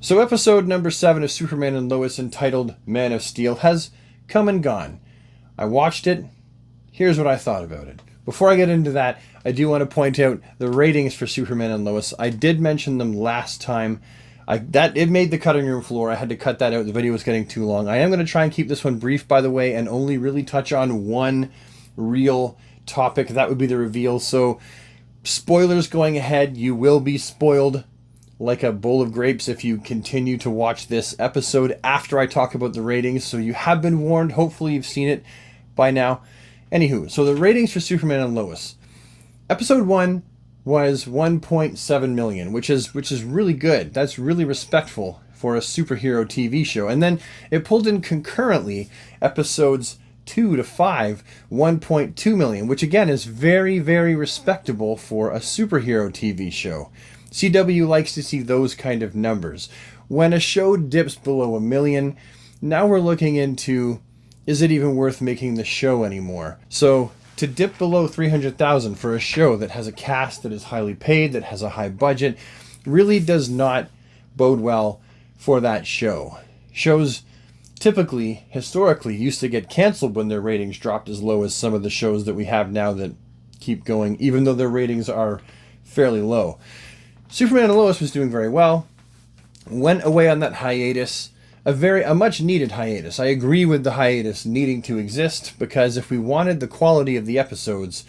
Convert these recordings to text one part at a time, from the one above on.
So episode number 7 of Superman and Lois, entitled Man of Steel, has come and gone. I watched it. Here's what I thought about it. Before I get into that, I do want to point out the ratings for Superman and Lois. I did mention them last time. It made the cutting room floor. I had to cut that out. The video was getting too long. I am going to try and keep this one brief, by the way, and only really touch on one real topic. That would be the reveal. So, spoilers going ahead. You will be spoiled like a bowl of grapes if you continue to watch this episode after I talk about the ratings. So you have been warned. Hopefully you've seen it by now. Anywho, so the ratings for Superman and Lois. Episode 1 was 1.7 million, which is really good. That's really respectful for a superhero TV show. And then it pulled in concurrently episodes 2 to 5, 1.2 million, which again is very, very respectable for a superhero TV show. CW likes to see those kind of numbers. When a show dips below 1 million, now we're looking into, is it even worth making the show anymore? So to dip below 300,000 for a show that has a cast that is highly paid, that has a high budget, really does not bode well for that show. Shows typically, historically, used to get canceled when their ratings dropped as low as some of the shows that we have now that keep going, even though their ratings are fairly low. Superman and Lois was doing very well, went away on that hiatus, a much needed hiatus. I agree with the hiatus needing to exist, because if we wanted the quality of the episodes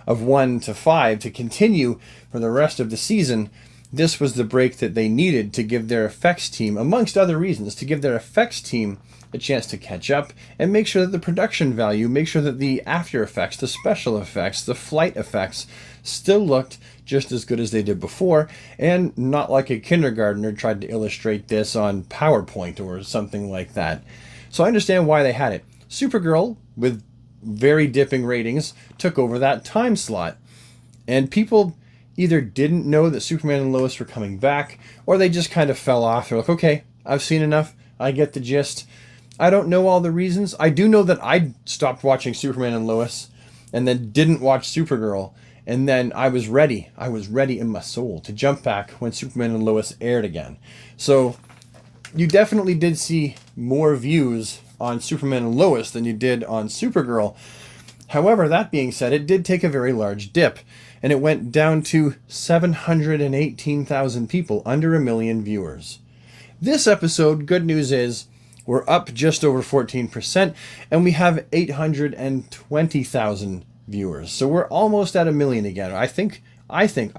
of 1 to 5 to continue for the rest of the season, this was the break that they needed to give their effects team, amongst other reasons, to give their effects team a chance to catch up and make sure that the production value, make sure that the after effects, the special effects, the flight effects still looked just as good as they did before, and not like a kindergartner tried to illustrate this on PowerPoint or something like that. So I understand why they had it. Supergirl, with very dipping ratings, took over that time slot. And people either didn't know that Superman and Lois were coming back, or they just kind of fell off. They're like, okay, I've seen enough. I get the gist. I don't know all the reasons. I do know that I stopped watching Superman and Lois and then didn't watch Supergirl. And then I was ready in my soul to jump back when Superman and Lois aired again. So you definitely did see more views on Superman and Lois than you did on Supergirl. However, that being said, it did take a very large dip, and it went down to 718,000 people, under 1 million viewers. This episode, good news is, we're up just over 14%, and we have 820,000 viewers. So we're almost at 1 million again. I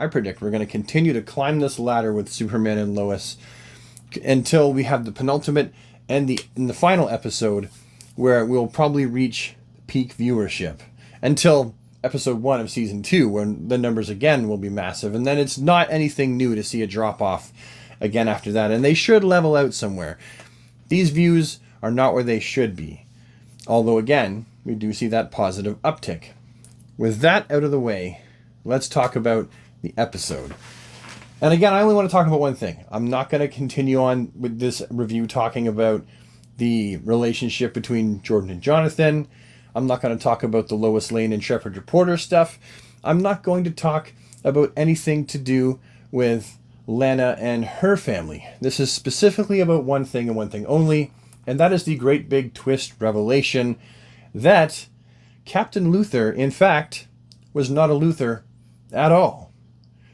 predict we're going to continue to climb this ladder with Superman and Lois until we have the penultimate and the final episode, where we'll probably reach peak viewership, until episode 1 of season 2, when the numbers again will be massive. And then it's not anything new to see a drop off again after that. And they should level out somewhere. These views are not where they should be. Although again, we do see that positive uptick. With that out of the way, let's talk about the episode. And again, I only want to talk about one thing. I'm not going to continue on with this review talking about the relationship between Jordan and Jonathan. I'm not going to talk about the Lois Lane and Shepherd Reporter stuff. I'm not going to talk about anything to do with Lana and her family. This is specifically about one thing and one thing only, and that is the great big twist revelation that Captain Luthor, in fact, was not a Luthor at all,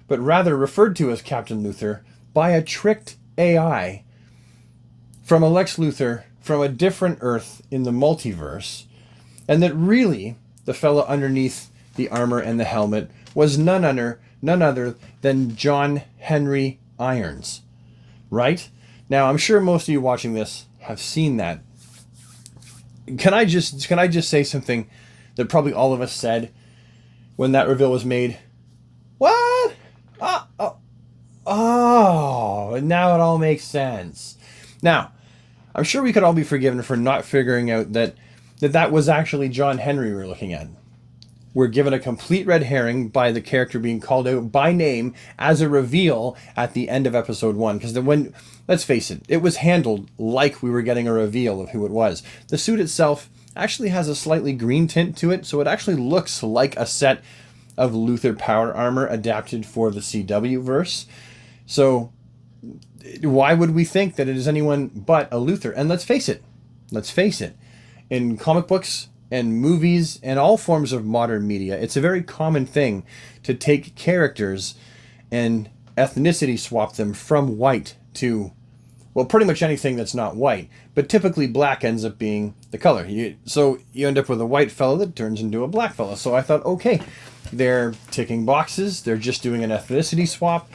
but rather referred to as Captain Luthor by a tricked AI from a Lex Luthor from a different Earth in the multiverse, and that really the fellow underneath the armor and the helmet was none other than John Henry Irons. Right? Now, I'm sure most of you watching this have seen that. Can I just say something that probably all of us said when that reveal was made? What? Oh, now it all makes sense. Now, I'm sure we could all be forgiven for not figuring out that was actually John Henry we're looking at. We're given a complete red herring by the character being called out by name as a reveal at the end of episode 1. Because let's face it, it was handled like we were getting a reveal of who it was. The suit itself actually has a slightly green tint to it, so it actually looks like a set of Luthor power armor adapted for the CW verse. So why would we think that it is anyone but a Luthor? And let's face it, in comic books and movies and all forms of modern media, it's a very common thing to take characters and ethnicity swap them from white to, well, pretty much anything that's not white. But typically black ends up being the color. So you end up with a white fellow that turns into a black fellow. So I thought, okay, they're ticking boxes. They're just doing an ethnicity swap.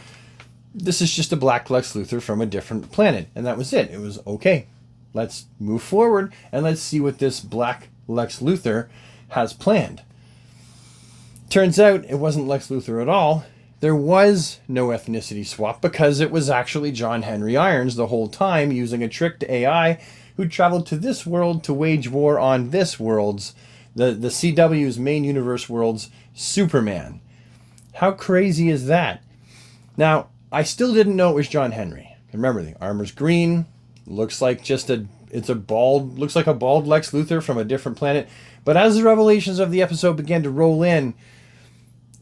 This is just a black Lex Luthor from a different planet. And that was it. It was, okay, let's move forward and let's see what this black Lex Luthor has planned. Turns out it wasn't Lex Luthor at all. There was no ethnicity swap because it was actually John Henry Irons the whole time, using a tricked AI who traveled to this world to wage war on this world's, the CW's main universe world's Superman. How crazy is that? Now, I still didn't know it was John Henry. Remember, the armor's green, looks like looks like a bald Lex Luthor from a different planet. But as the revelations of the episode began to roll in,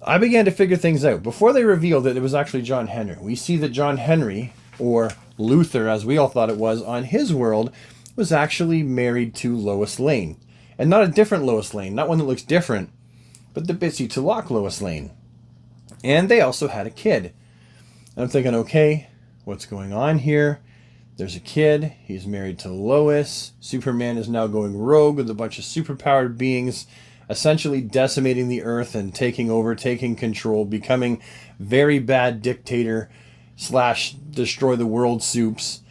I began to figure things out. Before they revealed that it was actually John Henry, we see that John Henry, or Luthor as we all thought it was, on his world, was actually married to Lois Lane. And not a different Lois Lane, not one that looks different, but the Bitsy Tulloch Lois Lane. And they also had a kid. And I'm thinking, okay, what's going on here? There's a kid, he's married to Lois, Superman is now going rogue with a bunch of superpowered beings, essentially decimating the Earth and taking over, taking control, becoming very bad dictator / destroy the world soups.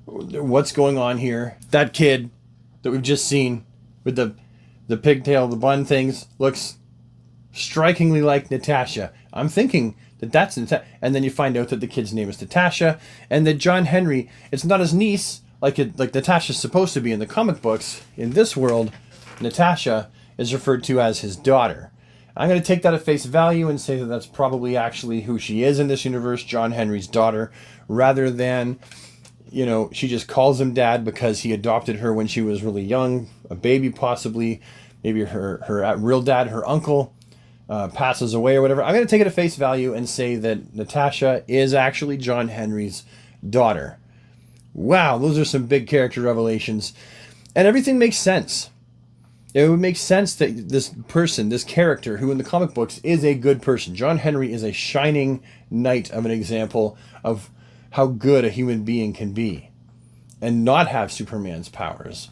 What's going on here? That kid that we've just seen with the pigtail, the bun things, looks strikingly like Natasha. I'm thinking that's Natasha. And then you find out that the kid's name is Natasha, and that John Henry, it's not his niece like Natasha's supposed to be in the comic books. In this world, Natasha is referred to as his daughter. I'm going to take that at face value and say that that's probably actually who she is in this universe, John Henry's daughter, rather than, she just calls him dad because he adopted her when she was really young, a baby possibly. Maybe her real dad, her uncle, passes away or whatever. I'm going to take it at face value and say that Natasha is actually John Henry's daughter. Wow, those are some big character revelations. And everything makes sense. It would make sense that this person, this character, who in the comic books is a good person, John Henry is a shining knight of an example of how good a human being can be and not have Superman's powers.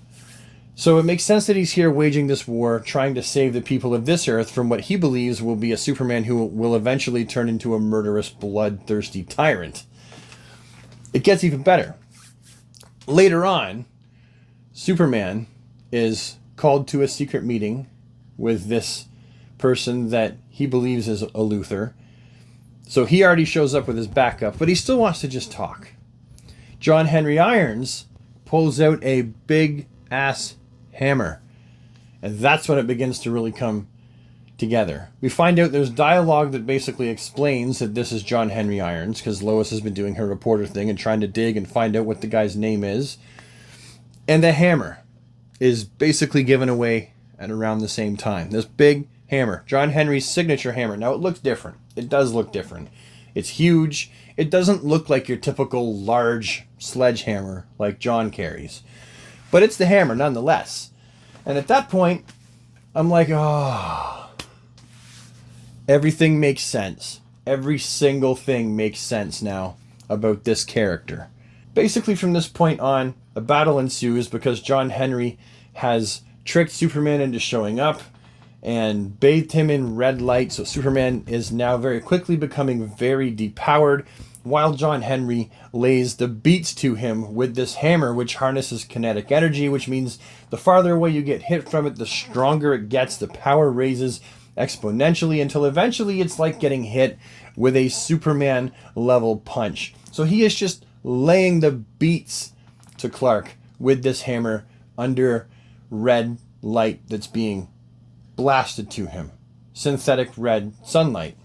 So it makes sense that he's here waging this war, trying to save the people of this Earth from what he believes will be a Superman who will eventually turn into a murderous, bloodthirsty tyrant. It gets even better. Later on, Superman is called to a secret meeting with this person that he believes is a Luthor. So he already shows up with his backup, but he still wants to just talk. John Henry Irons pulls out a big-ass hammer. And that's when it begins to really come together. We find out there's dialogue that basically explains that this is John Henry Irons, because Lois has been doing her reporter thing and trying to dig and find out what the guy's name is. And the hammer is basically given away at around the same time. This big hammer, John Henry's signature hammer. Now it looks different. It does look different. It's huge. It doesn't look like your typical large sledgehammer like John carries. But it's the hammer nonetheless. And at that point, I'm like, oh, everything makes sense. Every single thing makes sense now about this character. Basically from this point on, a battle ensues because John Henry has tricked Superman into showing up and bathed him in red light. So Superman is now very quickly becoming very depowered, while John Henry lays the beats to him with this hammer, which harnesses kinetic energy, which means the farther away you get hit from it, the stronger it gets. The power raises exponentially until eventually it's like getting hit with a Superman level punch. So he is just laying the beats to Clark with this hammer under red light that's being blasted to him. Synthetic red sunlight.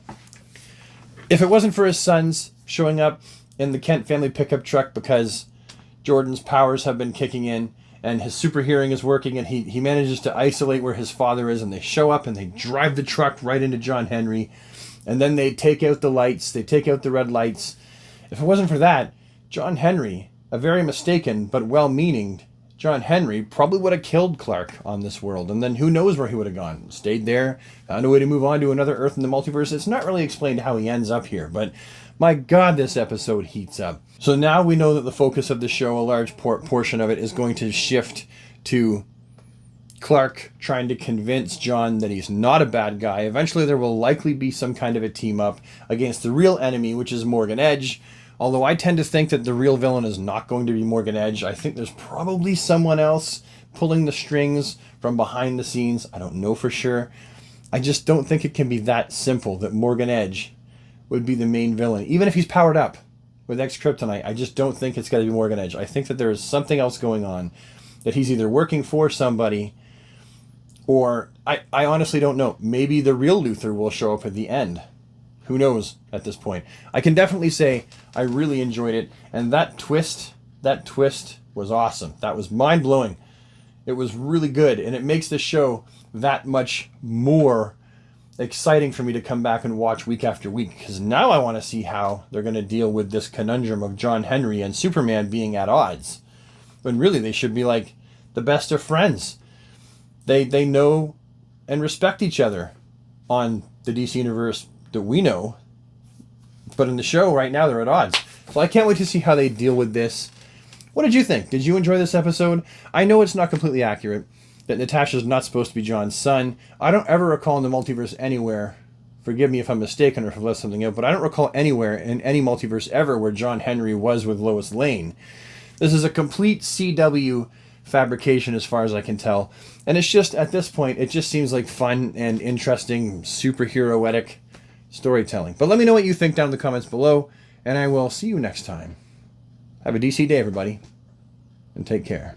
If it wasn't for his sons showing up in the Kent family pickup truck because Jordan's powers have been kicking in and his super hearing is working, and he manages to isolate where his father is, and they show up and they drive the truck right into John Henry, and then they take out the lights, they take out the red lights. If it wasn't for that, John Henry, a very mistaken but well-meaning John Henry, probably would have killed Clark on this world, and then who knows where he would have gone. Stayed there, found a way to move on to another Earth in the multiverse. It's not really explained how he ends up here, but my God, this episode heats up. So now we know that the focus of the show, a large portion of it, is going to shift to Clark trying to convince John that he's not a bad guy. Eventually there will likely be some kind of a team up against the real enemy, which is Morgan Edge. Although I tend to think that the real villain is not going to be Morgan Edge. I think there's probably someone else pulling the strings from behind the scenes. I don't know for sure. I just don't think it can be that simple that Morgan Edge would be the main villain. Even if he's powered up with X-Kryptonite, I just don't think it's got to be Morgan Edge. I think that there is something else going on, that he's either working for somebody, or I honestly don't know. Maybe the real Luthor will show up at the end. Who knows at this point? I can definitely say I really enjoyed it, and that twist was awesome. That was mind-blowing. It was really good, and it makes the show that much more exciting for me to come back and watch week after week, because now I want to see how they're going to deal with this conundrum of John Henry and Superman being at odds, when really they should be like the best of friends. They know and respect each other on the DC universe that we know, but in the show right now they're at odds. So I can't wait to see how they deal with this. What did you think? Did you enjoy this episode? I know it's not completely accurate, that Natasha's not supposed to be John's son. I don't ever recall in the multiverse anywhere, forgive me if I'm mistaken or if I've left something out, but I don't recall anywhere in any multiverse ever where John Henry was with Lois Lane. This is a complete CW fabrication as far as I can tell. And it's just, at this point, it just seems like fun and interesting, superhero-etic storytelling. But let me know what you think down in the comments below, and I will see you next time. Have a DC day, everybody, and take care.